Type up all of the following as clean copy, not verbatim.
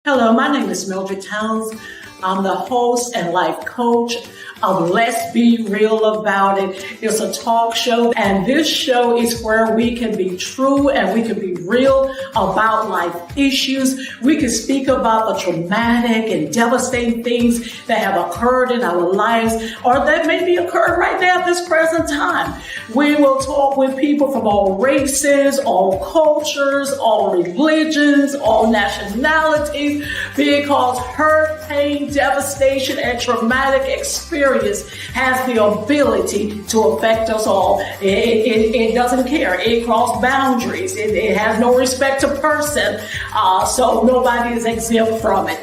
Hello, my name is Mildred Towns. I'm the host and life coach of Let's Be Real About It. It's a talk show, and this show is where we can be true and we can be real about life issues. We can speak about the traumatic and devastating things that have occurred in our lives or that may be occurring right now at this present time. We will talk with people from all races, all cultures, all religions, all nationalities, because hurt, pain, devastation, and traumatic experience has the ability to affect us all. It doesn't care. It crosses boundaries. It has no respect to person. So nobody is exempt from it.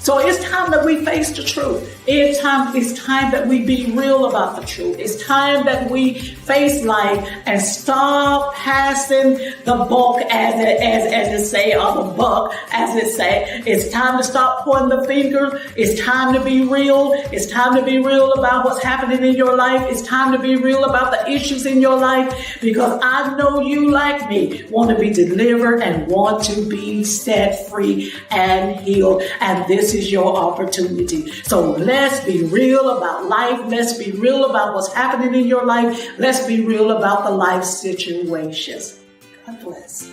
So it's time that we face the truth. It's time that we be real about the truth. It's time that we face life and stop passing the buck, as it say, or the buck, as it say. It's time to stop pointing the finger. It's time to be real. It's time to be real about what's happening in your life. It's time to be real about the issues in your life, because I know you, like me, want to be delivered and want to be set free and healed. And this is your opportunity. So let's be real about life. Let's be real about what's happening in your life. Let's be real about the life situations. God bless.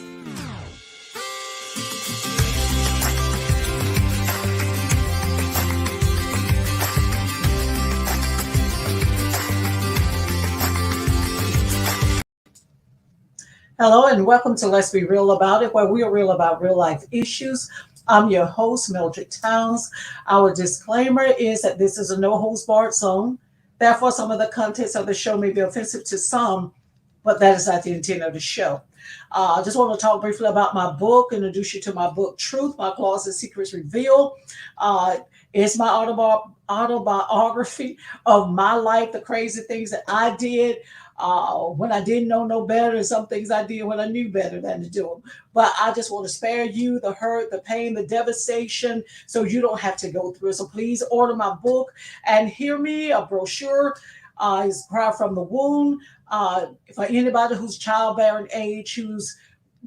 Hello and welcome to Let's Be Real About It, where we are real about real life issues. I'm your host, Mildred Towns. Our disclaimer is that this is a no holds barred zone. Therefore, some of the contents of the show may be offensive to some, but that is not the intent of the show. I just want to talk briefly about my book, introduce you to my book, Truth, My Closet Secrets Revealed. It's my autobiography of my life, the crazy things that I did when I didn't know no better, and some things I did when I knew better than to do them. But I just want to spare you the hurt, the pain, the devastation, so you don't have to go through it. So please order my book and hear me. A brochure is Cry from the Womb. For anybody who's childbearing age, who's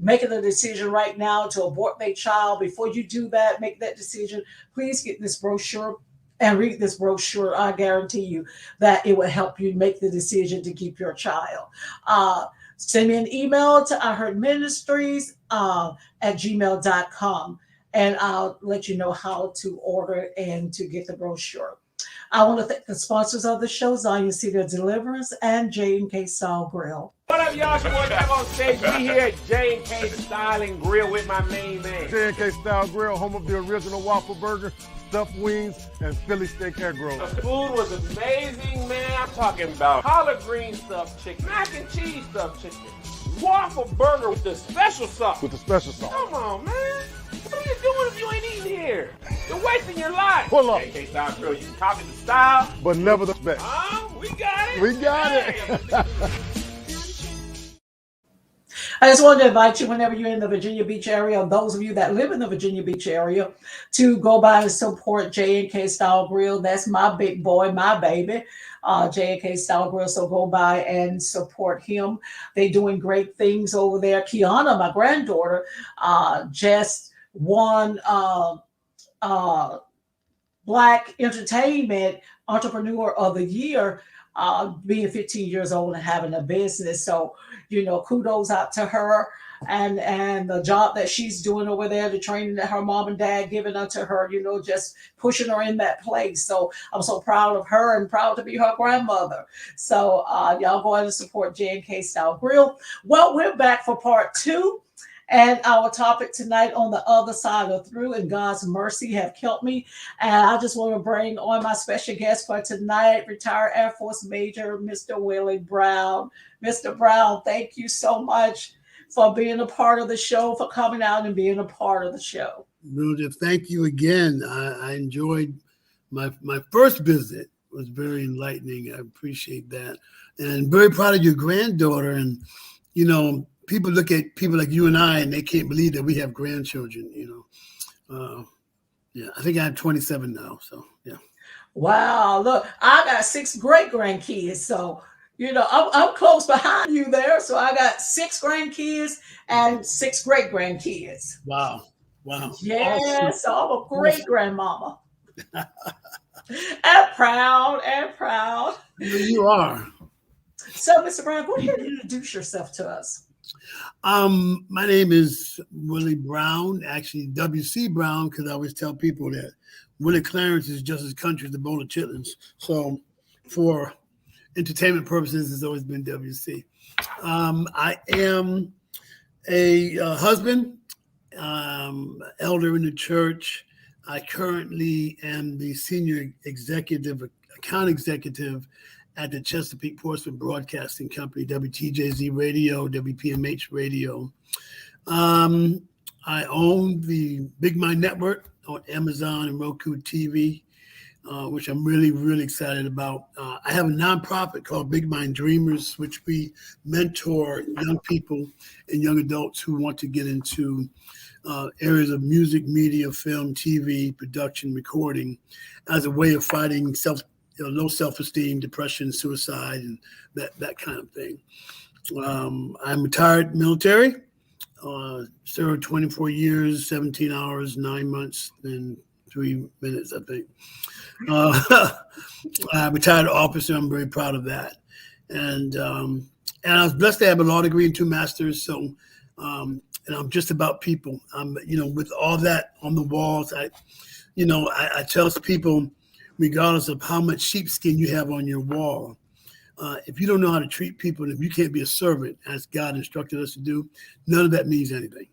making a decision right now to abort their child, before you do that, make that decision, please get this brochure and read this brochure. I guarantee you that it will help you make the decision to keep your child. Send me an email to iHeartMinistries at gmail.com, and I'll let you know how to order and to get the brochure. I want to thank the sponsors of the show, Zion City of Deliverance and J&K Style Grill. What up, y'all? So what's up on stage? We here at J&K Style and Grill with my main man. J&K Style Grill, home of the original waffle burger, stuffed wings, and Philly steak egg roll. The food was amazing, man. I'm talking about collard green stuffed chicken, mac and cheese stuffed chicken, waffle burger with the special sauce. Come on, man. What are you doing if you ain't eating here? You're wasting your life. Pull up. J&K Style Grill, you can copy the style, but never the spec. We got it. We got it. I just wanted to invite you, whenever you're in the Virginia Beach area, those of you that live in the Virginia Beach area, to go by and support J&K Style Grill. That's my big boy, my baby, J&K Style Grill. So go by and support him. They're doing great things over there. Kiana, my granddaughter, just won Black Entertainment Entrepreneur of the Year, being 15 years old and having a business. So, kudos out to her and the job that she's doing over there, the training that her mom and dad giving unto her, just pushing her in that place. So I'm so proud of her and proud to be her grandmother. So y'all go ahead and support J&K Style Grill. Well, we're back for part 2. And our topic tonight, on the other side of through, and God's mercy have kept me. And I just want to bring on my special guest for tonight, retired Air Force Major, Mr. Willie Brown. Mr. Brown, thank you so much for being a part of the show, for coming out and being a part of the show. Mildred, thank you again. I enjoyed my first visit. It was very enlightening. I appreciate that. And very proud of your granddaughter. And, people look at people like you and I, and they can't believe that we have grandchildren, Yeah, I think I have 27 now, so yeah. Wow, look, I got 6 great grandkids, so I'm close behind you there. So I got 6 grandkids and 6 great grandkids. Wow. Wow. Yes, so I'm a great Awesome. grandmama. And proud, and proud. You are. So, Mr. Brown, go ahead and introduce yourself to us. My name is Willie Brown, actually WC Brown, because I always tell people that Willie Clarence is just as country as the bowl of chitlins. So for entertainment purposes, it's always been WC. I am a husband, elder in the church. I currently am the senior account executive at the Chesapeake Portsmouth Broadcasting Company, WTJZ Radio, WPMH Radio. I own the Big Mind Network on Amazon and Roku TV, which I'm really, really excited about. I have a nonprofit called Big Mind Dreamers, which we mentor young people and young adults who want to get into areas of music, media, film, TV, production, recording, as a way of fighting low self-esteem, depression, suicide, and that kind of thing. I'm retired military, served 24 years, 17 hours, 9 months, and 3 minutes, I think. I'm a retired officer. I'm very proud of that. And I was blessed to have a law degree and 2 masters. So, and I'm just about people. With all that on the walls, I tell people, regardless of how much sheepskin you have on your wall, if you don't know how to treat people, and if you can't be a servant, as God instructed us to do, none of that means anything.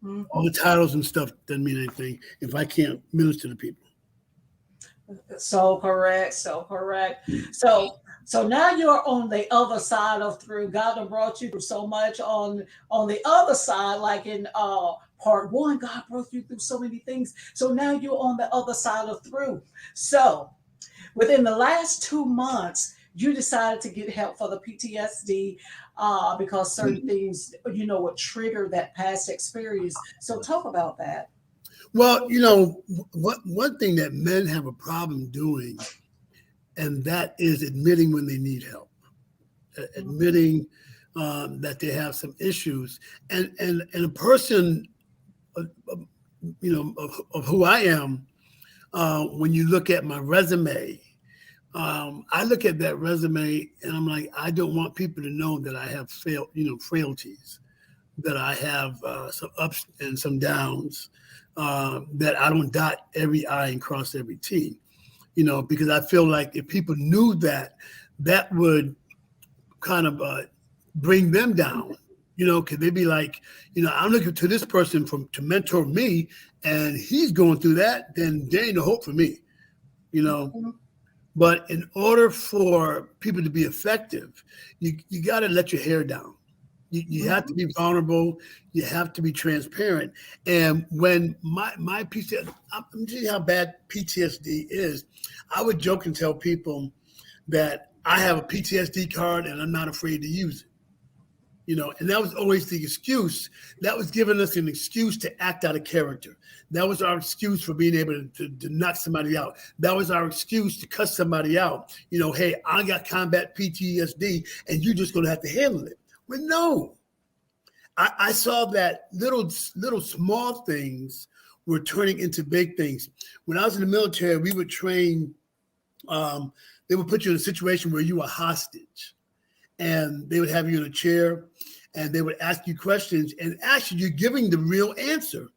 Mm-hmm. All the titles and stuff doesn't mean anything if I can't minister to people. So correct. So now you're on the other side of through. God has brought you through so much on the other side, like in part 1, God brought you through so many things. So now you're on the other side of through. So within the last 2 months, you decided to get help for the PTSD because certain things, would trigger that past experience. So talk about that. Well, one thing that men have a problem doing, and that is admitting when they need help, admitting that they have some issues, and a person, of who I am, when you look at my resume, I look at that resume and I'm like, I don't want people to know that I have frailties, that I have some ups and some downs, that I don't dot every I and cross every T, because I feel like if people knew that, that would kind of bring them down, because they'd be like, I'm looking to this person to mentor me, and he's going through that, then there ain't no hope for me, Mm-hmm. But in order for people to be effective, you got to let your hair down. You have to be vulnerable. You have to be transparent. And when my PTSD, I'm telling you how bad PTSD is. I would joke and tell people that I have a PTSD card and I'm not afraid to use it. And that was always the excuse. That was giving us an excuse to act out of character. That was our excuse for being able to knock somebody out. That was our excuse to cuss somebody out. Hey, I got combat PTSD and you're just going to have to handle it. But no, I saw that little small things were turning into big things. When I was in the military, we would train, they would put you in a situation where you were hostage. And they would have you in a chair and they would ask you questions, and actually you're giving the real answer.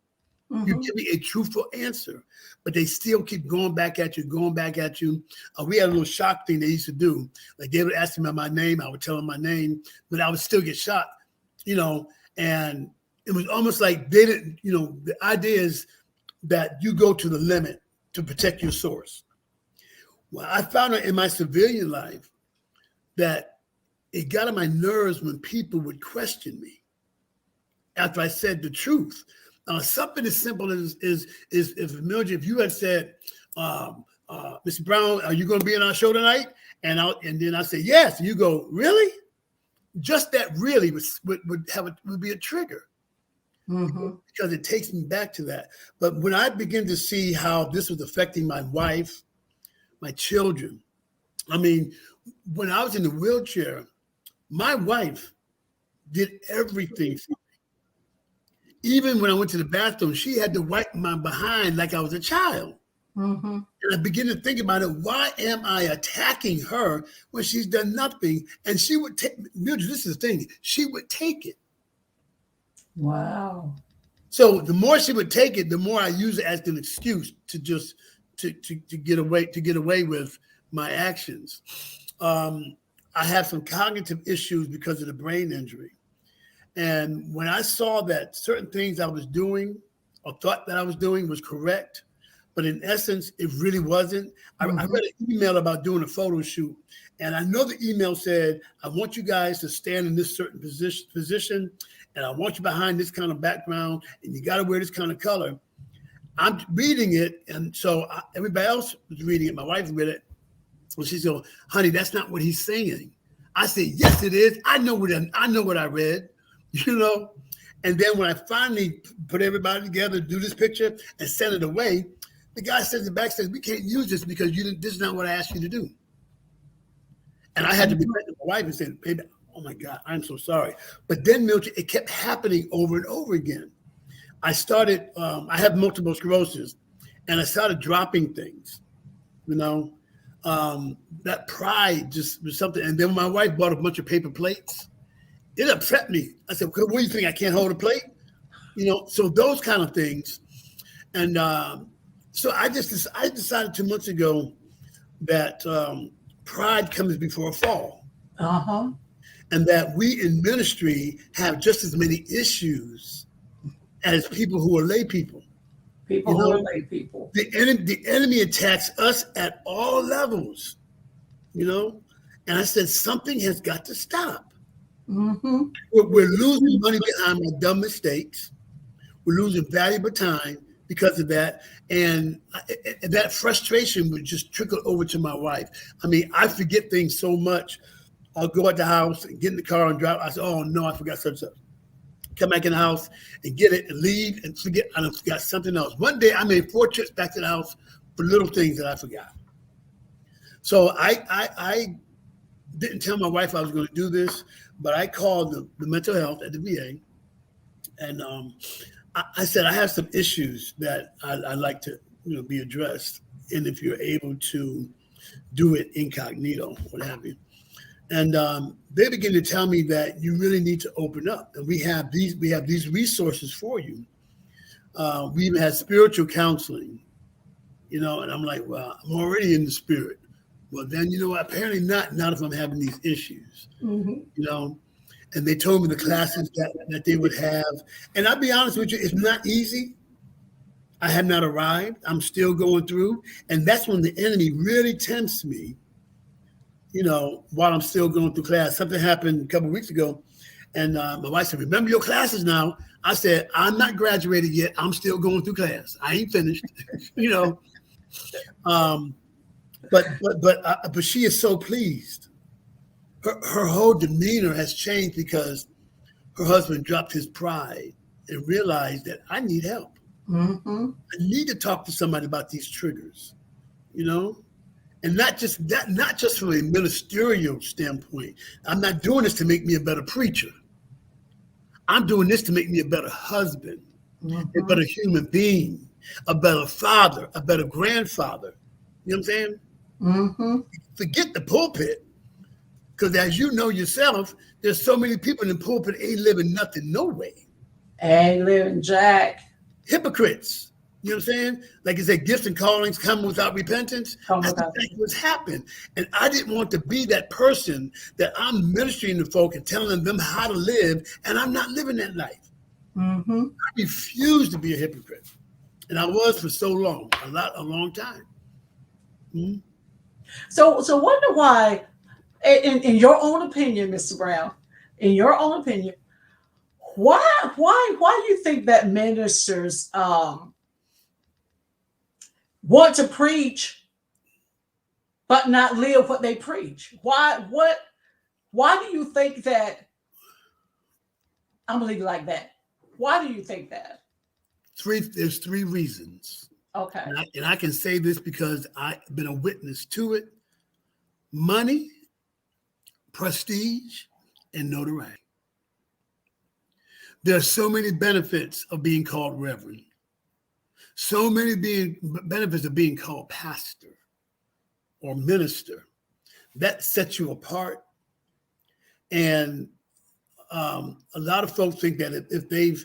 Mm-hmm. You're giving a truthful answer, but they still keep going back at you. We had a little shock thing they used to do. Like they would ask me my name. I would tell them my name, but I would still get shot, and it was almost like they didn't, the idea is that you go to the limit to protect your source. Well, I found out in my civilian life that it got on my nerves when people would question me after I said the truth. Something as simple as if Mildred, if you had said, Mr. Brown, are you going to be on our show tonight? And then I say yes, and you go, really? Just that really would be a trigger, because it takes me back to that. But when I begin to see how this was affecting my wife, my children, when I was in the wheelchair, my wife did everything for me. even when I went to the bathroom, she had to wipe my behind like I was a child. Mm-hmm. And I began to think about it. Why am I attacking her when she's done nothing? And she would take, Mildred, this is the thing, she would take it. Wow. So the more she would take it, the more I use it as an excuse to just to get away with my actions. I have some cognitive issues because of the brain injury. And when I saw that certain things I was doing or thought that I was doing was correct, but in essence, it really wasn't. I read an email about doing a photo shoot, and I know the email said, I want you guys to stand in this certain position, and I want you behind this kind of background, and you got to wear this kind of color. I'm reading it, and so everybody else was reading it. My wife read it. Well, she said, honey, that's not what he's saying. I said, yes, it is. I know what I read, you know? And then when I finally put everybody together, do this picture and send it away, the guy says in the back, says, we can't use this because this is not what I asked you to do. And I had to be back to my wife and say, baby, oh my God, I'm so sorry. But then, Mildred, it kept happening over and over again. I started, I have multiple sclerosis, and I started dropping things, you know? That pride just was something. And then when my wife bought a bunch of paper plates, it upset me. I said, what do you think? I can't hold a plate? You know, so those kind of things. And so I decided 2 months ago that pride comes before a fall. Uh-huh. And that we in ministry have just as many issues as people who are lay people. People who are lay people. The enemy attacks us at all levels, you know? And I said, something has got to stop. Mm-hmm. We're losing money behind my dumb mistakes. We're losing valuable time because of that. And that frustration would just trickle over to my wife. I mean, I forget things so much. I'll go at the house and get in the car and drive. I say, oh, no, I forgot such and such. Come back in the house and get it and leave and forget I forgot something else. One day I made 4 trips back to the house for little things that I forgot. So I didn't tell my wife I was going to do this, but I called the mental health at the VA, and I said I have some issues that I'd like to be addressed, and if you're able to do it incognito, what have you. And they begin to tell me that you really need to open up, and we have these resources for you. We even had spiritual counseling, and I'm like, well, I'm already in the spirit. Well, then apparently not if I'm having these issues, And they told me the classes that they would have, and I'll be honest with you, it's not easy. I have not arrived. I'm still going through, and that's when the enemy really tempts me. While I'm still going through class. Something happened a couple of weeks ago, and my wife said, remember your classes now. I said, I'm not graduated yet. I'm still going through class. I ain't finished, But she is so pleased. Her whole demeanor has changed because her husband dropped his pride and realized that I need help. I need to talk to somebody about these triggers, And not just from a ministerial standpoint. I'm not doing this to make me a better preacher. I'm doing this to make me a better husband, a better human being, a better father, a better grandfather. You know what I'm saying? Forget the pulpit, because as you know yourself, there's so many people in the pulpit ain't living nothing, no way. Ain't living jack. Hypocrites. You know what I'm saying? Like you said, gifts and callings come without repentance. That's exactly what's happened. And I didn't want to be that person that I'm ministering to folk and telling them how to live, and I'm not living that life. I refuse to be a hypocrite. And I was for so long, a long time. So wonder why, in your own opinion, Mr. Brown, in your own opinion, why do you think that ministers want to preach but not live what they preach? Why do you think that? I'm gonna leave it like that. Why do you think that? There's 3 reasons. Okay. And I can say this because I've been a witness to it. Money, prestige, and notoriety. There are so many benefits of being called reverend. So many benefits of being called pastor or minister. That sets you apart. And a lot of folks think that if they've,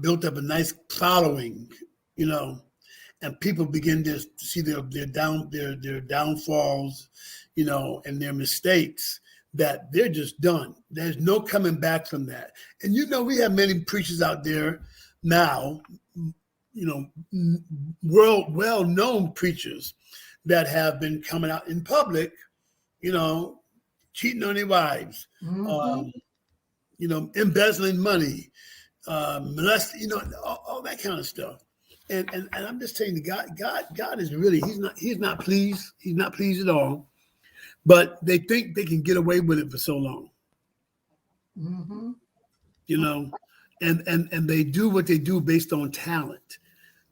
built up a nice following, and people begin to see their downfalls, and their mistakes, that they're just done. There's no coming back from that. And we have many preachers out there now, well-known preachers that have been coming out in public, cheating on their wives, embezzling money, molesting, all that kind of stuff. And I'm just saying, God is really, he's not pleased. He's not pleased at all. But they think they can get away with it for so long. And they do what they do based on talent.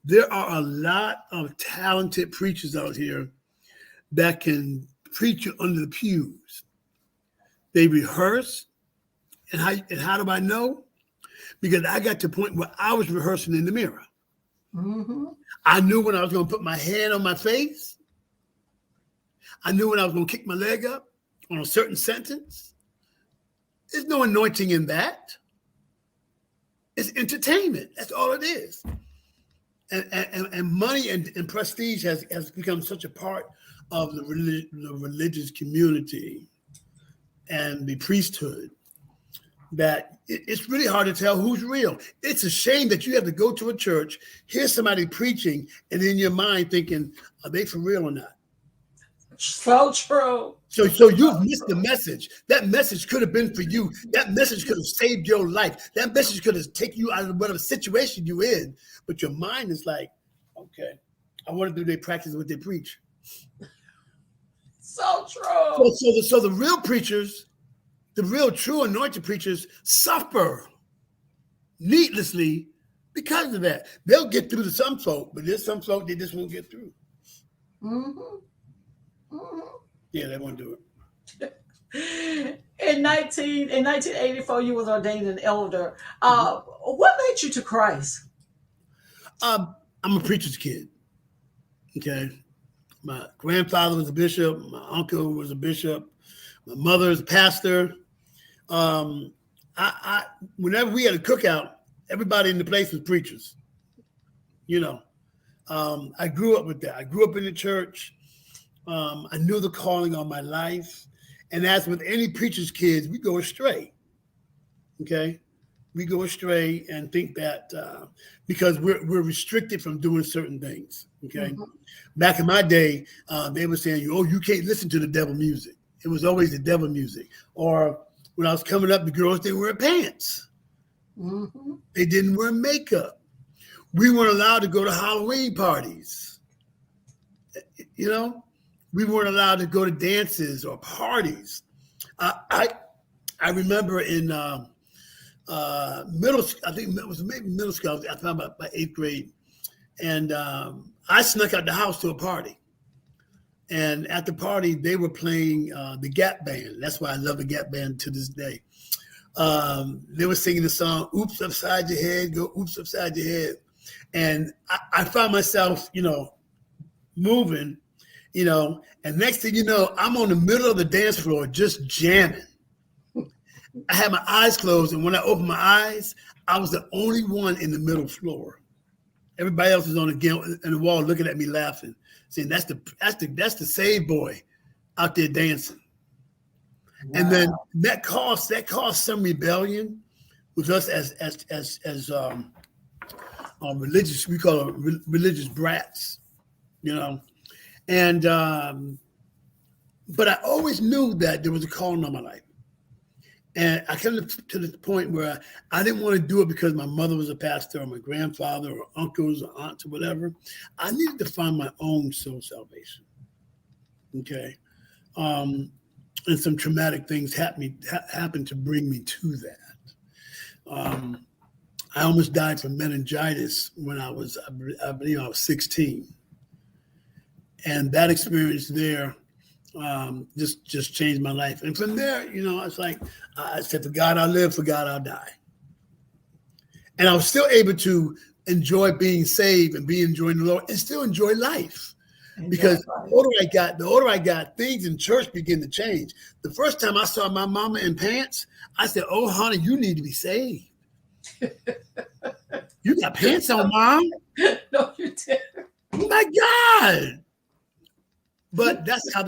There are a lot of talented preachers out here that can preach you under the pews. They rehearse. And how do I know? Because I got to the point where I was rehearsing in the mirror. I knew when I was going to put my hand on my face. I knew when I was going to kick my leg up on a certain sentence. There's no anointing in that. It's entertainment. That's all it is. And money and prestige has become such a part of the religious community and the priesthood that it's really hard to tell who's real. It's a shame that you have to go to a church, hear somebody preaching, and in your mind thinking, are they for real or not? So true. So you've missed the message. That message could have been for you. That message could have saved your life. That message could have taken you out of whatever situation you're in. But your mind is like, okay, I want to do their practice what they preach. So true. So the real preachers, the real true anointed preachers suffer needlessly because of that. They'll get through to some folk, but there's some folk they just won't get through. Yeah, they won't do it. In 1984, you was ordained an elder. What led you to Christ? I'm a preacher's kid. Okay. My grandfather was a bishop. My uncle was a bishop. My mother's a pastor. Whenever we had a cookout, everybody in the place was preachers. I grew up with that. I grew up in the church. I knew the calling on my life. And as with any preacher's kids, we go astray. Okay? We go astray and think that because we're restricted from doing certain things. Okay? Back in my day, they were saying, you can't listen to the devil music. It was always the devil music. Or when I was coming up, the girls didn't wear pants. They didn't wear makeup. We weren't allowed to go to Halloween parties. We weren't allowed to go to dances or parties. I remember in middle school, I think it was maybe middle school, I thought about by 8th grade, and I snuck out the house to a party. And at the party, they were playing the Gap Band. That's why I love the Gap Band to this day. They were singing the song, "Oops, Upside Your Head, Go Oops, Upside Your Head." And I found myself, moving, and next thing you know, I'm on the middle of the dance floor just jamming. I had my eyes closed, and when I opened my eyes, I was the only one in the middle floor. Everybody else was on the wall looking at me laughing, saying, that's the saved boy out there dancing. Wow. And then that caused some rebellion with us as religious, we call them religious brats, And but I always knew that there was a calling on my life. And I came to the point where I didn't want to do it because my mother was a pastor or my grandfather or uncles or aunts or whatever. I needed to find my own soul salvation. Okay. And some traumatic things happened to bring me to that. I almost died from meningitis when I believe I was 16. And that experience there just changed my life. And from there, it's like I said, for God I'll live, for God I'll die. And I was still able to enjoy being saved and enjoying the Lord and still enjoy life. Because the older I got, things in church begin to change. The first time I saw my mama in pants, I said, "Oh, honey, you need to be saved. You got pants on, Mom." No, you didn't. Oh my God. But that's how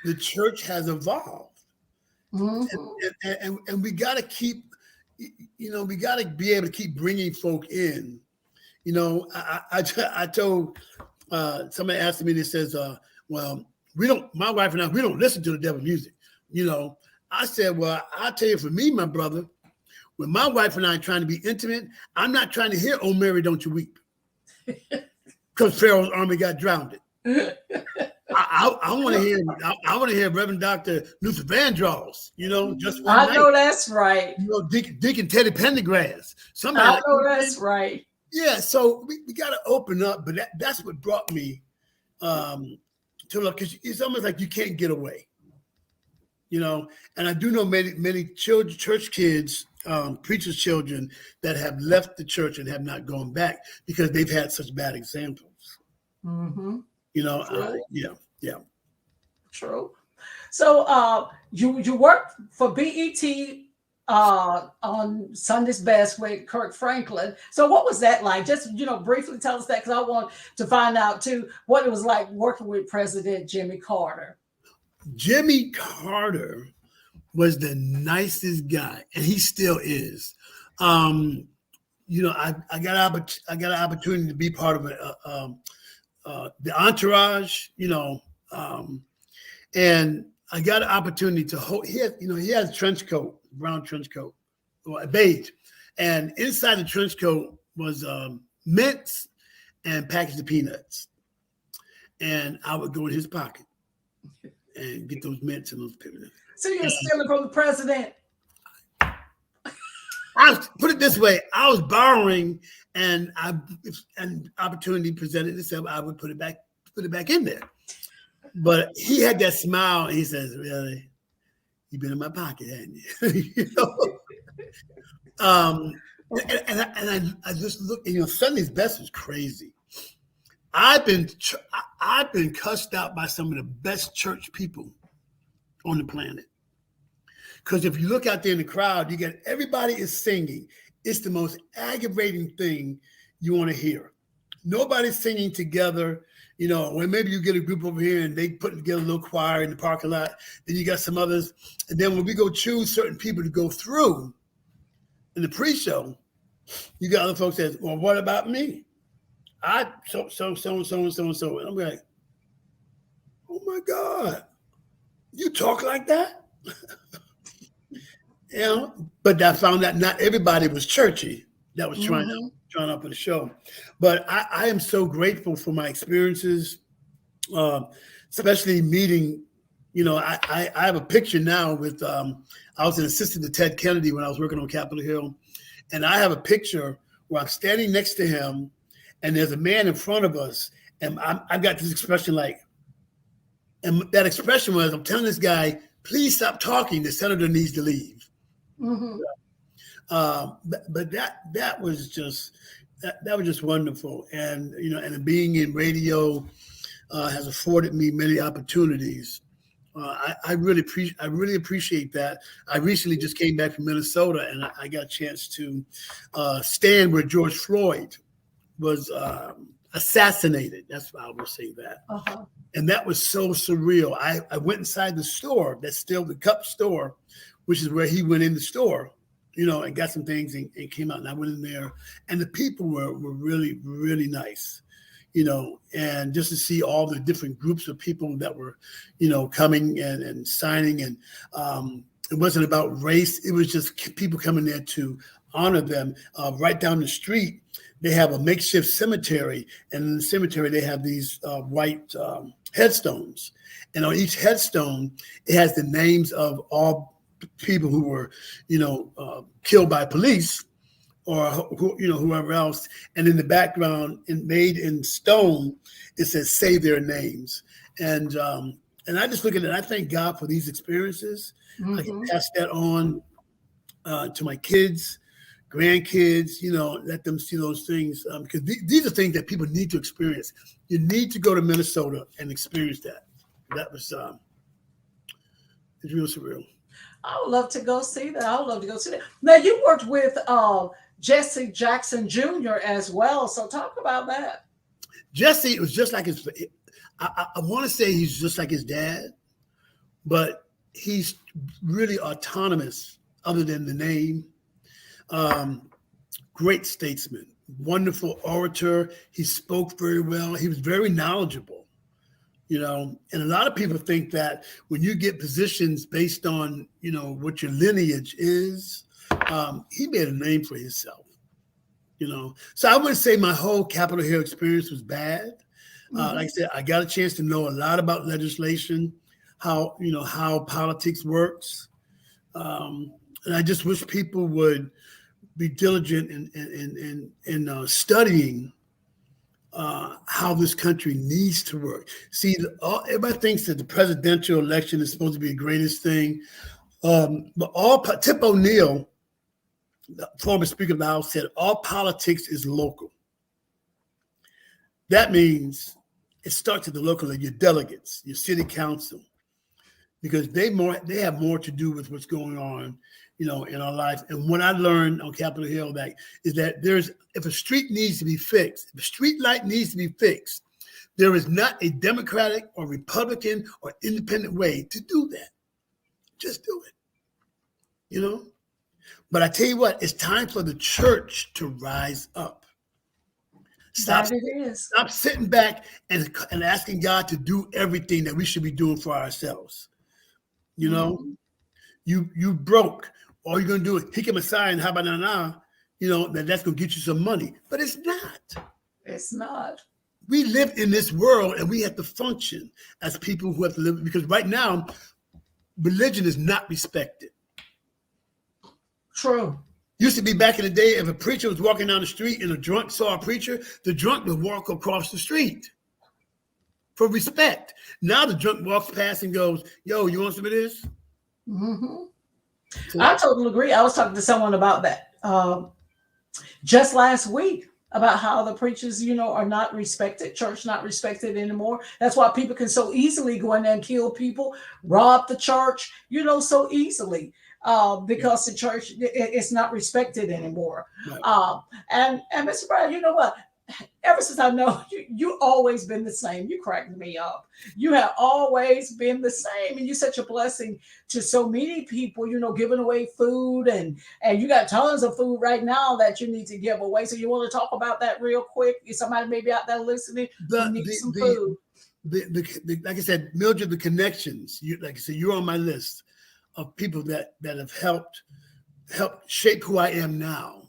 the church has evolved. And we got to keep, we got to be able to keep bringing folk in. I told somebody asked me, that says, well, my wife and I, we don't listen to the devil music. I said, well, I'll tell you, for me, my brother, when my wife and I are trying to be intimate, I'm not trying to hear, "Oh, Mary, don't you weep," because Pharaoh's army got drowned. I want to hear Reverend Dr. Luther Vandross, just one night. know that's right. Deacon Teddy Pendergrass. I know that's right. Yeah, so we got to open up, but that's what brought me to look, because it's almost like you can't get away, and I do know many church kids, preachers' children that have left the church and have not gone back because they've had such bad examples. Mm-hmm. Yeah. True. So you worked for BET on Sunday's Best with Kirk Franklin. So what was that like? Just briefly tell us that, because I want to find out too what it was like working with President Jimmy Carter. Jimmy Carter was the nicest guy, and he still is. I got an opportunity to be part of the entourage, and I got an opportunity to hold. He has a trench coat, brown trench coat, or a beige, and inside the trench coat was mints and packets of peanuts, and I would go in his pocket and get those mints and those peanuts. So you're stealing from the president? Put it this way: I was borrowing, and if an opportunity presented itself, I would put it back in there. But he had that smile, and he says, "Really, you've been in my pocket, haven't you?" And I just look, Sunday's Best was crazy. I've been cussed out by some of the best church people on the planet. Because if you look out there in the crowd, you get everybody is singing. It's the most aggravating thing you want to hear. Nobody's singing together. When maybe you get a group over here and they put together a little choir in the parking lot, then you got some others. And then when we go choose certain people to go through in the pre-show, you got other folks that, "Well, what about me? So. And I'm like, oh my God, you talk like that?" But I found out not everybody was churchy that was trying out for the show. But I am so grateful for my experiences, especially meeting. I have a picture now with I was an assistant to Ted Kennedy when I was working on Capitol Hill, and I have a picture where I'm standing next to him, and there's a man in front of us, and I've got this expression and that expression was, I'm telling this guy, "Please stop talking. The senator needs to leave." Mm-hmm. But that was just wonderful, and and being in radio has afforded me many opportunities. I really appreciate that. I recently just came back from Minnesota, and I got a chance to stand where George Floyd was assassinated. That's why I will say that. Uh-huh. And that was so surreal. I went inside the store, that's still the Cup store, which is where he went in the store, and got some things and came out. And I went in there, and the people were really, really nice, and just to see all the different groups of people that were, coming and signing. And it wasn't about race. It was just people coming there to honor them. Right down the street, they have a makeshift cemetery, and in the cemetery, they have these white headstones. And on each headstone, it has the names of all people who were, killed by police or whoever else. And in the background, made in stone, it says, "Say their names." And I just look at it. I thank God for these experiences. Mm-hmm. I can pass that on to my kids, grandkids, let them see those things, because these are things that people need to experience. You need to go to Minnesota and experience that. That was it's real surreal. I would love to go see that. I would love to go see that. Now, you worked with Jesse Jackson Jr. as well, so talk about that. Jesse was just like his. I want to say he's just like his dad, but he's really autonomous. Other than the name. Great statesman, wonderful orator. He spoke very well. He was very knowledgeable, and a lot of people think that when you get positions based on, what your lineage is, he made a name for himself, So I wouldn't say my whole Capitol Hill experience was bad. Like I said, I got a chance to know a lot about legislation, how politics works. And I just wish people would be diligent in studying how this country needs to work. See, everybody thinks that the presidential election is supposed to be the greatest thing. But Tip O'Neill, the former Speaker of the House, said all politics is local. That means it starts at the local, your delegates, your city council, because they have more to do with what's going on, in our life. And what I learned on Capitol Hill is that if a street needs to be fixed, if a street light needs to be fixed, there is not a Democratic or Republican or independent way to do that. Just do it, But I tell you what, it's time for the church to rise up. Stop sitting back and asking God to do everything that we should be doing for ourselves. You broke. All you're going to do is pick him aside and how about now, that's going to get you some money. But it's not. It's not. We live in this world and we have to function as people who have to live, because right now, religion is not respected. True. Used to be back in the day, if a preacher was walking down the street and a drunk saw a preacher, the drunk would walk across the street for respect. Now the drunk walks past and goes, "Yo, you want some of this?" Mm-hmm. I totally agree. I was talking to someone about that just last week, about how the preachers, are not respected, church not respected anymore. That's why people can so easily go in there and kill people, rob the church, so easily. Because the church it's not respected anymore. Right. And Mr. Brown, you know what? Ever since I know you always been the same. You cracked me up. You have always been the same, and you're such a blessing to so many people. Giving away food, and you got tons of food right now that you need to give away. So you want to talk about that real quick? If somebody maybe out there listening who needs some food. Like I said, Mildred, the connections. Like I said, you're on my list of people that have helped shape who I am now.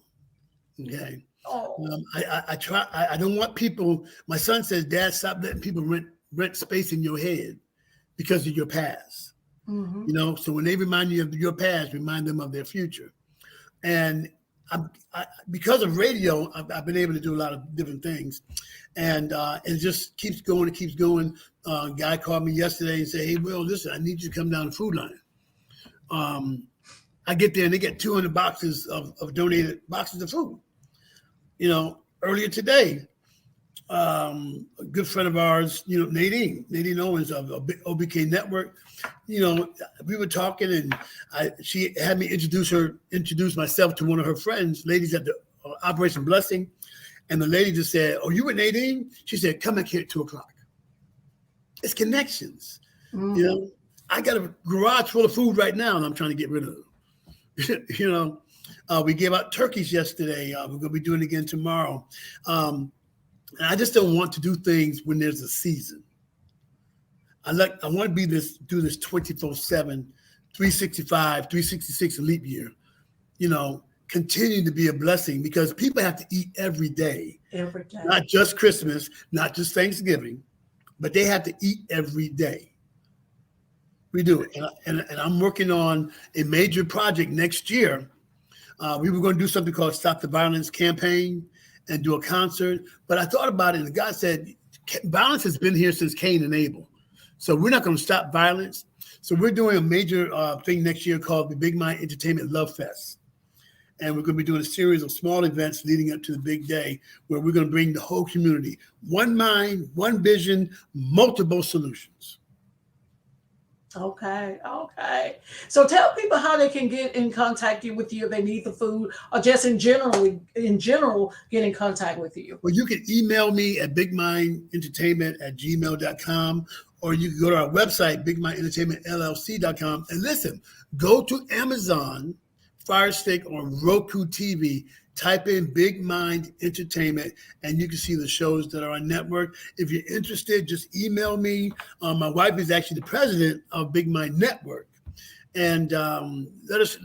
Okay. I try. I don't want people. My son says, "Dad, stop letting people rent space in your head because of your past." Mm-hmm. So when they remind you of your past, remind them of their future. And because of radio, I've been able to do a lot of different things, and it just keeps going. It keeps going. A guy called me yesterday and said, "Hey, Will, listen, I need you to come down the food line." I get there and they get 200 boxes of donated boxes of food. Earlier today, a good friend of ours, Nadine Owens of OBK Network, we were talking and she had me introduce myself to one of her friends, ladies at the Operation Blessing. And the lady just said, "Oh, you with Nadine?" She said, "Come back here at 2:00. It's connections. Mm-hmm. I got a garage full of food right now and I'm trying to get rid of them. We gave out turkeys yesterday. We're going to be doing it again tomorrow. And I just don't want to do things when there's a season. I want to do this 24/7, 365, 366 leap year, continue to be a blessing because people have to eat every day. Every day. Not just Christmas, not just Thanksgiving, but they have to eat every day. We do it. And I'm working on a major project next year. We were going to do something called Stop the Violence campaign and do a concert. But I thought about it, and God said, violence has been here since Cain and Abel. So we're not going to stop violence. So we're doing a major thing next year called the Big Mind Entertainment Love Fest. And we're going to be doing a series of small events leading up to the big day where we're going to bring the whole community. One mind, one vision, multiple solutions. Okay. So tell people how they can get in contact with you if they need the food, or just in general get in contact with you. Well, you can email me at bigmindentertainment@gmail.com, or you can go to our website, bigmindentertainmentllc.com. And listen, go to Amazon, Fire Stick, or Roku TV. Type in Big Mind Entertainment, and you can see the shows that are on network. If you're interested, just email me. My wife is actually the president of Big Mind Network, and let us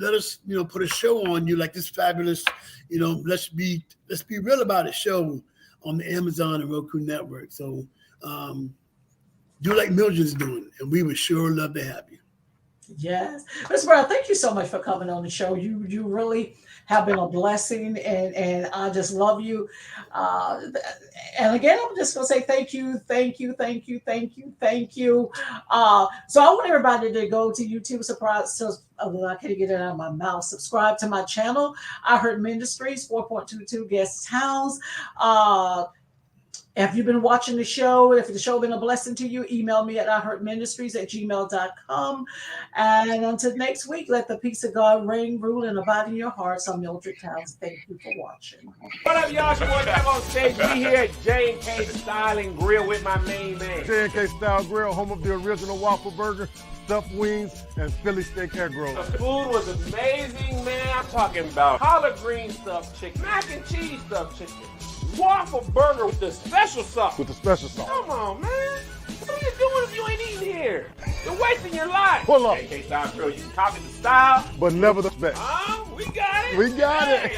put a show on you like this fabulous, let's be real about it show on the Amazon and Roku network. So do like Mildred's doing, and we would sure love to have you. Yes. Ms. Brown, thank you so much for coming on the show. You really have been a blessing, and I just love you. And again, I'm just going to say thank you. So I want everybody to go to YouTube, I can't get it out of my mouth. Subscribe to my channel. I Heard Ministries, 4.22 Guest Towns. If you've been watching the show, if the show been a blessing to you, email me at iheartministries@gmail.com. And until next week, let the peace of God reign, rule, and abide in your hearts. I'm Mildred Towns. Thank you for watching. What up, y'all? It's your boy back on stage. We here at J&K Style and Grill with my main man. J&K Style Grill, home of the original waffle burger, stuffed wings, and Philly steak egg rolls. The food was amazing, man. I'm talking about collard green stuffed chicken, mac and cheese stuffed chicken, waffle burger with the special sauce. Come on, man. What are you doing if you ain't eating here? You're wasting your life. Pull up. J&K Style Grill, you can copy the style, but never the best. we got it. We got it.